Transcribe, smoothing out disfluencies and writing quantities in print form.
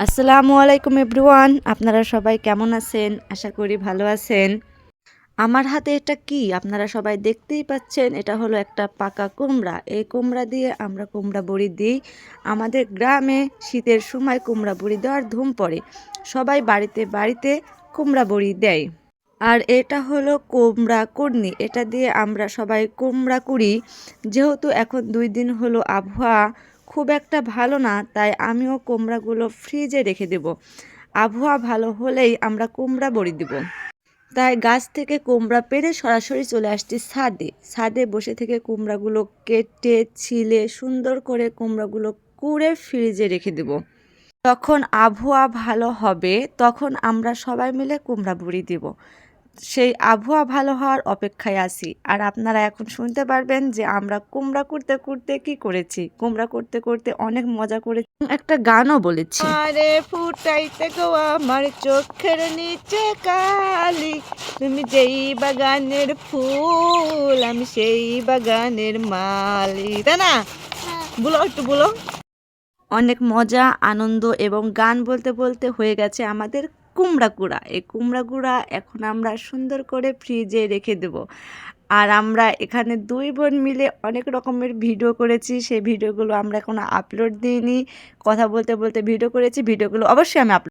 আসসালামু আলাইকুম এভরিওয়ান, আপনারা সবাই কেমন আছেন? আশা করি ভালো আছেন। আমার হাতে এটা কি আপনারা সবাই দেখতেই পাচ্ছেন, এটা হলো একটা পাকা কুমড়া। এই কুমড়া দিয়ে আমরা কুমড়া বড়ি দিই। আমাদের গ্রামে শীতের সময় কুমড়া বড়ি দেওয়ার ধুম পড়ে। সবাই বাড়িতে বাড়িতে কুমড়া বড়ি দেয়। আর এটা হলো কুমড়া কুড়নি, এটা দিয়ে আমরা সবাই কুমড়া কুড়ি। যেহেতু এখন 2 দিন হলো আবহাওয়া খুব একটা ভালো না, তাই আমিও কুমড়াগুলো ফ্রিজে রেখে দেব। আবহাওয়া ভালো হলেই আমরা কুমড়া বড়ি দেব। তাই গাছ থেকে কুমড়া পেড়ে সরাসরি চলে আসছি ছাদে। ছাদে বসে থেকে কুমড়াগুলো কেটে ছিলে সুন্দর করে কুমড়াগুলো কুড়ে ফ্রিজে রেখে দেব। যখন আবহাওয়া ভালো হবে তখন আমরা সবাই মিলে কুমড়া বড়ি দেব। সেই আবহাওয়া ভালো হওয়ার অপেক্ষায় আছি। আর আপনারা এখন শুনতে পারবেন যে আমরা কুমড়া করতে করতে কি করেছি। কুমড়া করতে করতে অনেক মজা করেছি, একটা গানও বলেছি। আরে ফুটাইতে গো আমার চোখের নিচে কালি, তুমি যেই বাগানের ফুল আমি সেই বাগানের মালি, তাই না? বলো একটু বলো। অনেক মজা, আনন্দ এবং গান বলতে বলতে হয়ে গেছে আমাদের কুমড়া কুড়া। এই কুমড়া কুড়া এখন আমরা সুন্দর করে ফ্রিজে রেখে দেব। আর আমরা এখানে 2 বোন মিলে অনেক রকমের ভিডিও করেছি। সেই ভিডিওগুলো আমরা এখনো আপলোড দিইনি। কথা বলতে বলতে ভিডিও করেছি। ভিডিওগুলো অবশ্যই আমি আপলোড